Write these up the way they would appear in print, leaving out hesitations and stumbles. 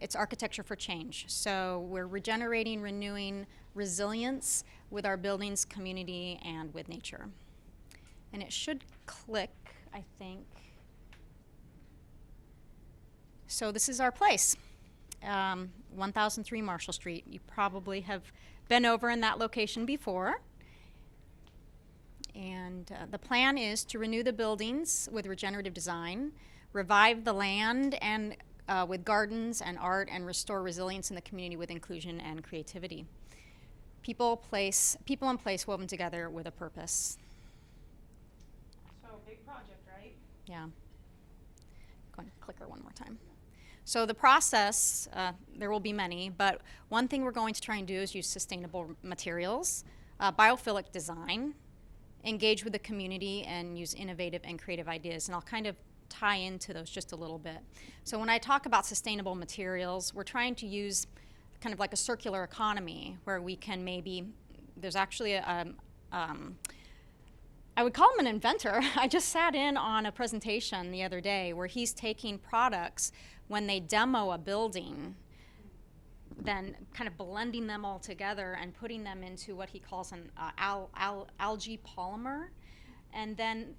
It's architecture for change. So we're regenerating, renewing resilience with our buildings, community, and with nature. And it should click, I think. So this is our place, 1003 Marshall Street. You probably have been over in that location before. And the plan is to renew the buildings with regenerative design, revive the land and with gardens and art, and restore resilience in the community with inclusion and creativity. People and place woven together with a purpose. So big project, right? Yeah. Go and clicker one more time. So the process, there will be many, but one thing we're going to try and do is use sustainable materials, biophilic design, engage with the community, and use innovative and creative ideas. And I'll kind of tie into those just a little bit. So when I talk about sustainable materials, we're trying to use kind of like a circular economy where we can maybe, there's actually I would call him an inventor. I just sat in on a presentation the other day where he's taking products when they demo a building, then kind of blending them all together and putting them into what he calls an algae polymer, and then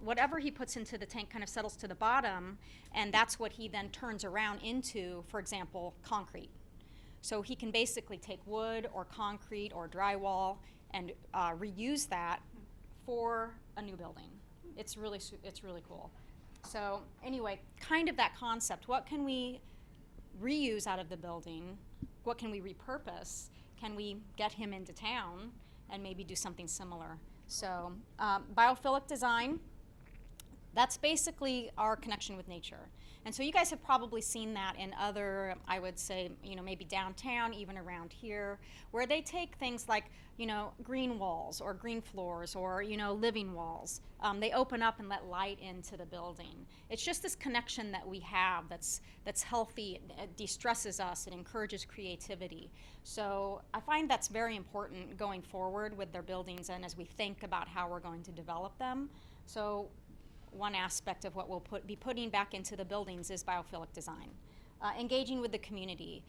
whatever he puts into the tank kind of settles to the bottom, and that's what he then turns around into, for example, concrete. So he can basically take wood or concrete or drywall and reuse that for a new building. It's really cool. So anyway, kind of that concept. What can we reuse out of the building? What can we repurpose? Can we get him into town and maybe do something similar? So biophilic design, that's basically our connection with nature. And so you guys have probably seen that in other, I would say, maybe downtown, even around here, where they take things like, green walls or green floors or, living walls. They open up and let light into the building. It's just this connection that we have that's healthy. It de-stresses us. It encourages creativity. So I find that's very important going forward with their buildings and as we think about how we're going to develop them. So one aspect of what we'll be putting back into the buildings is biophilic design. Engaging with the community.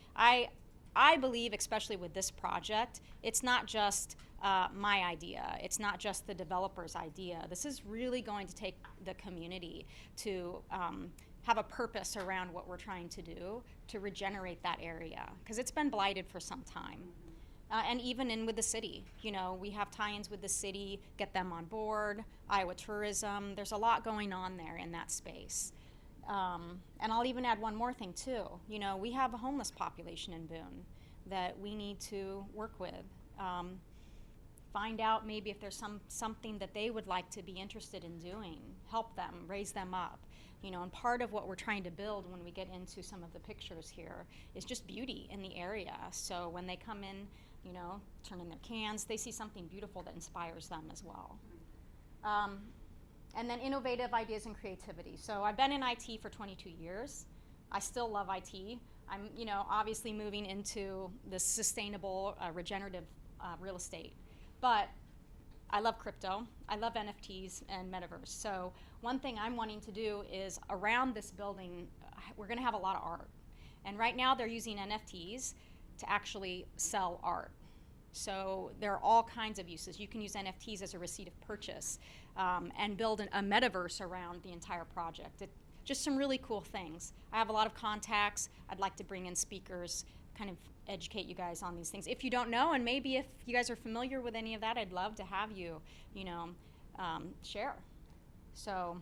I believe, especially with this project, it's not just my idea. It's not just the developer's idea. This is really going to take the community to have a purpose around what we're trying to do to regenerate that area, because it's been blighted for some time. And even in with the city, we have tie-ins with the city, get them on board, Iowa tourism. There's a lot going on there in that space. And I'll even add one more thing too. We have a homeless population in Boone that we need to work with. Find out maybe if there's something that they would like to be interested in doing. Help them, raise them up. And part of what we're trying to build when we get into some of the pictures here is just beauty in the area. So when they come in, turn in their cans, they see something beautiful that inspires them as well. And then innovative ideas and creativity. So I've been in IT for 22 years. I still love IT. I'm, obviously moving into the sustainable, regenerative real estate. But I love crypto. I love NFTs and metaverse. So one thing I'm wanting to do is around this building, we're going to have a lot of art. And right now they're using NFTs to actually sell art. So there are all kinds of uses. You can use NFTs as a receipt of purchase and build a metaverse around the entire project. Just some really cool things. I have a lot of contacts. I'd like to bring in speakers, kind of educate you guys on these things. If you don't know, and maybe if you guys are familiar with any of that, I'd love to have you, share. So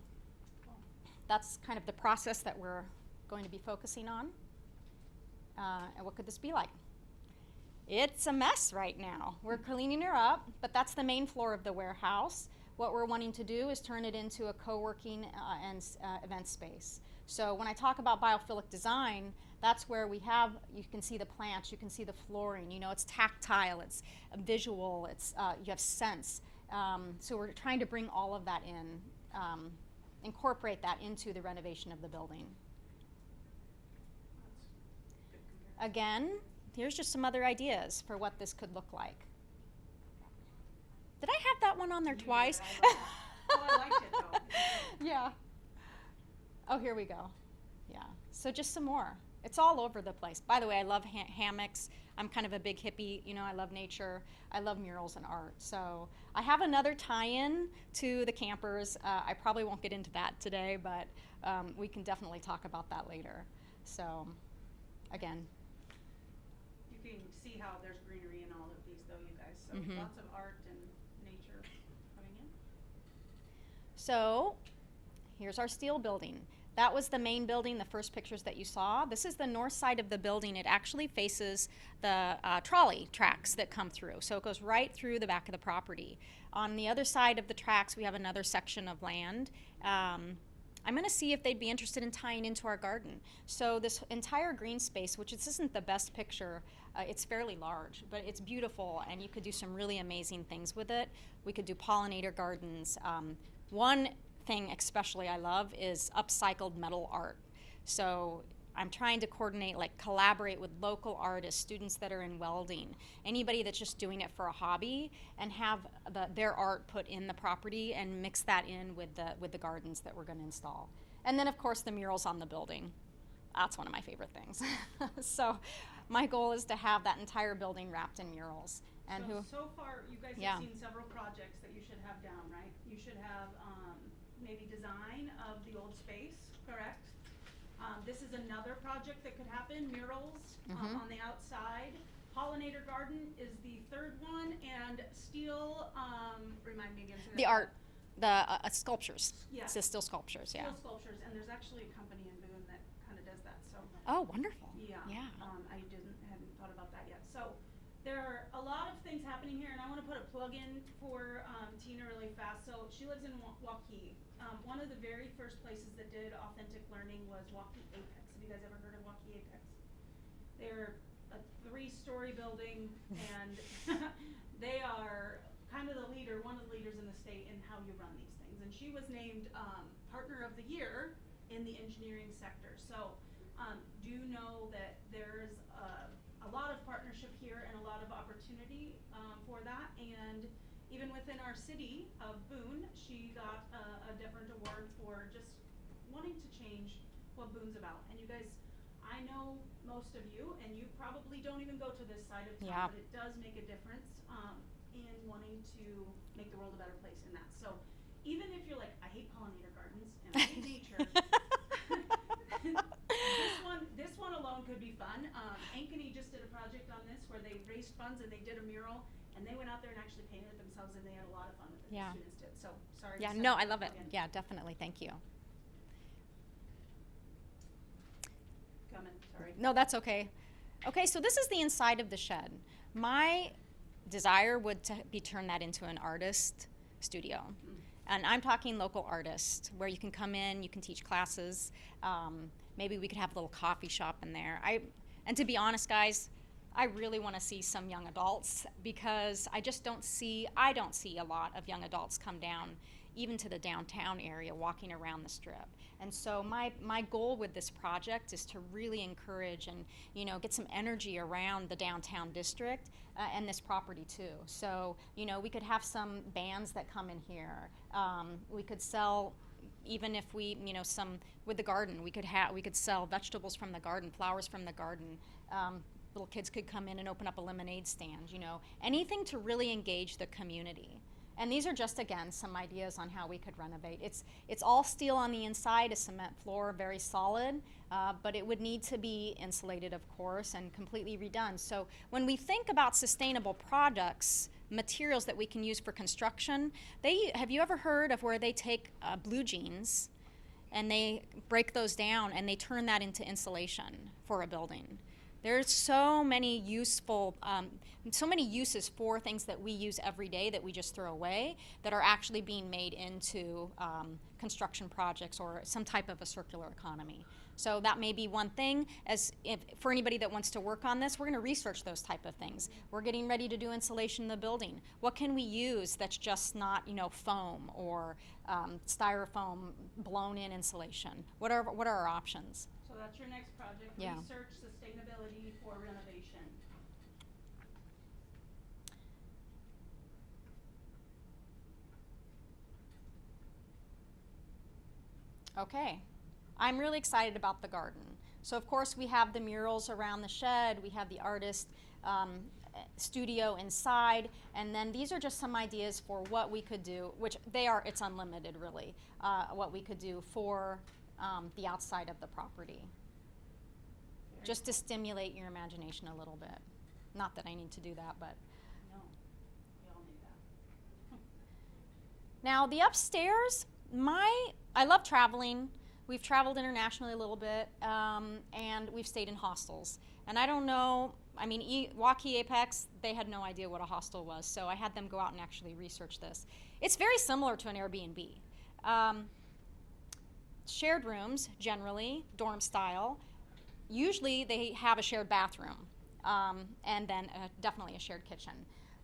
that's kind of the process that we're going to be focusing on. And what could this be like? It's a mess right now. We're cleaning her up, but that's the main floor of the warehouse. What we're wanting to do is turn it into a co-working and event space. So when I talk about biophilic design, that's where you can see the plants, you can see the flooring, it's tactile, it's visual, it's you have sense. So we're trying to bring all of that in, incorporate that into the renovation of the building. Again, here's just some other ideas for what this could look like. Did I have that one on there twice? I liked it though. Yeah. Oh, here we go. Yeah, so just some more. It's all over the place. By the way, I love hammocks. I'm kind of a big hippie. You know, I love nature. I love murals and art. So I have another tie-in to the campers. I probably won't get into that today, but we can definitely talk about that later. So, again. You can see how there's greenery in all of these, though, you guys. So Mhm. lots of art and nature coming in. So here's our steel building. That was the main building, the first pictures that you saw. This is the north side of the building. It actually faces the trolley tracks that come through. So it goes right through the back of the property. On the other side of the tracks, we have another section of land. I'm going to see if they'd be interested in tying into our garden. So this entire green space, which this isn't the best picture, it's fairly large, but it's beautiful, and you could do some really amazing things with it. We could do pollinator gardens. One thing especially I love is upcycled metal art. So I'm trying to coordinate, like collaborate with local artists, students that are in welding, anybody that's just doing it for a hobby, and have their art put in the property and mix that in with the gardens that we're going to install. And then of course the murals on the building. That's one of my favorite things. So my goal is to have that entire building wrapped in murals. And so far, you guys Yeah. have seen several projects that you should have down, right? You should have maybe design of the old space, correct? This is another project that could happen, murals on the outside. Pollinator garden is the third one, and steel, remind me again. the art, the sculptures. Yeah. It's the steel sculptures, yeah. Steel sculptures, and there's actually a company in Boone that kind of does that, so. Oh, wonderful. Yeah. Yeah. I hadn't thought about that yet. So there are a lot of things happening here, and I want to put a plug in for Tina really fast. So she lives in Waukee. One of the very first places that did authentic learning was Waukee Apex. Have you guys ever heard of Waukee Apex? They're a 3-story building, and they are kind of the leader, one of the leaders in the state in how you run these things. And she was named Partner of the Year in the engineering sector. So do know that there's a lot of partnership here and a lot of opportunity for that. And even within our city of Boone, she got a different award for just wanting to change what Boone's about. And you guys, I know most of you, and you probably don't even go to this side of town, Yeah. but it does make a difference in wanting to make the world a better place in that. So even if you're like, I hate pollinator gardens and I hate nature, this one alone could be fun. Ankeny just did a project on this where they raised funds and they did a mural, and they went out there and actually painted it themselves, and they had a lot of fun with it. Yeah. The students did. So sorry. Yeah, to no, send I love it. again. Yeah, definitely. Thank you. Coming. Sorry. No, that's okay. Okay, so this is the inside of the shed. My desire would be turn that into an artist studio. And I'm talking local artists, where you can come in, you can teach classes. Maybe we could have a little coffee shop in there. And to be honest, guys, I really want to see some young adults, because I don't see a lot of young adults come down, even to the downtown area, walking around the strip. And so my goal with this project is to really encourage and, get some energy around the downtown district and this property too. So, we could have some bands that come in here. We could sell, even if we, some with the garden, we could sell vegetables from the garden, flowers from the garden. Little kids could come in and open up a lemonade stand, anything to really engage the community. And these are just, again, some ideas on how we could renovate. It's all steel on the inside, a cement floor, very solid, but it would need to be insulated, of course, and completely redone. So when we think about sustainable products, materials that we can use for construction, have you ever heard of where they take blue jeans and they break those down and they turn that into insulation for a building? There's so many uses for things that we use every day that we just throw away that are actually being made into construction projects or some type of a circular economy. So that may be one thing. For anybody that wants to work on this, we're going to research those type of things. We're getting ready to do insulation in the building. What can we use that's just not, foam or styrofoam blown in insulation? What are our options? So that's your next project. Yeah. Research sustainability for renovation. Okay. I'm really excited about the garden. So of course we have the murals around the shed, we have the artist studio inside, and then these are just some ideas for what we could do, which it's unlimited really, what we could do for the outside of the property. Just to stimulate your imagination a little bit. Not that I need to do that, but. No, we all need that. Now the upstairs, I love traveling. We've traveled internationally a little bit, and we've stayed in hostels. And I don't know, I mean, Waukee Apex, they had no idea what a hostel was, so I had them go out and actually research this. It's very similar to an Airbnb. Shared rooms, generally, dorm style. Usually they have a shared bathroom, and then definitely a shared kitchen.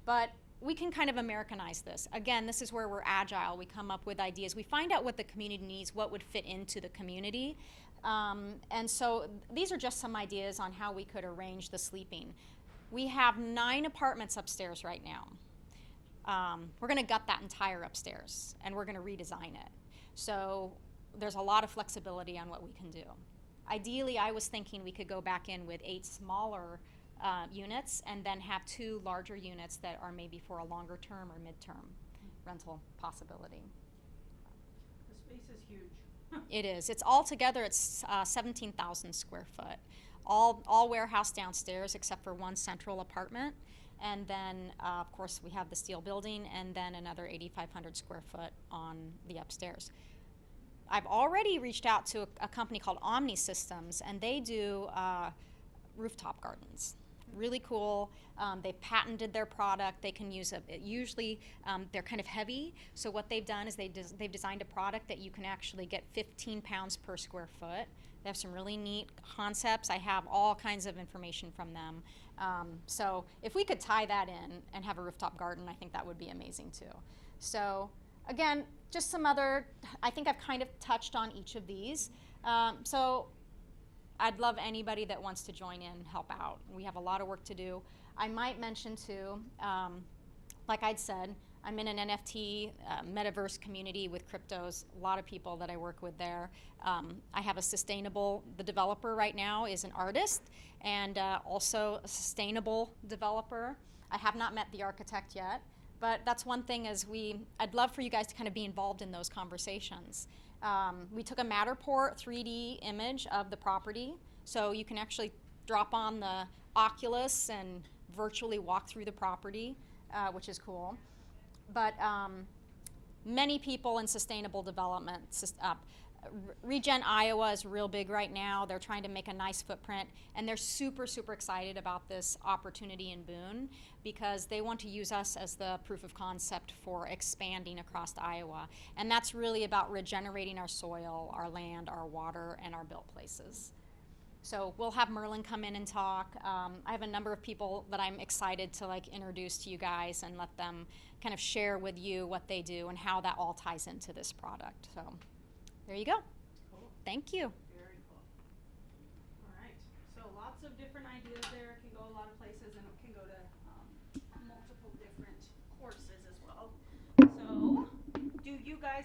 But we can kind of Americanize this. Again, this is where we're agile. We come up with ideas. We find out what the community needs, what would fit into the community. And so these are just some ideas on how we could arrange the sleeping. We have 9 apartments upstairs right now. We're going to gut that entire upstairs, and we're going to redesign it. So there's a lot of flexibility on what we can do. Ideally, I was thinking we could go back in with 8 smaller units and then have 2 larger units that are maybe for a longer term or midterm rental possibility. The space is huge. It is. It's all together, it's 17,000 square foot. All warehouse downstairs except for 1 central apartment. And then, of course, we have the steel building and then another 8,500 square foot on the upstairs. I've already reached out to a company called Omni Systems, and they do rooftop gardens. Really cool. They've patented their product. They can use usually they're kind of heavy, so what they've done is they've designed a product that you can actually get 15 pounds per square foot. They have some really neat concepts. I have all kinds of information from them. So if we could tie that in and have a rooftop garden, I think that would be amazing too. So again, just some other, I think I've kind of touched on each of these. So I'd love anybody that wants to join in and help out. We have a lot of work to do. I might mention too, like I'd said, I'm in an NFT metaverse community with cryptos, a lot of people that I work with there. I have the developer right now is an artist and also a sustainable developer. I have not met the architect yet, but that's one thing I'd love for you guys to kind of be involved in those conversations. We took a Matterport 3D image of the property, so you can actually drop on the Oculus and virtually walk through the property, which is cool. But many people in sustainable development, Regen Iowa is real big right now. They're trying to make a nice footprint, and they're super, super excited about this opportunity in Boone because they want to use us as the proof of concept for expanding across Iowa. And that's really about regenerating our soil, our land, our water, and our built places. So we'll have Merlin come in and talk. I have a number of people that I'm excited to introduce to you guys and let them kind of share with you what they do and how that all ties into this product. So there you go. Cool. Thank you. Very cool. All right. So lots of different ideas there. It can go a lot of places, and it can go to multiple different courses as well. So do you guys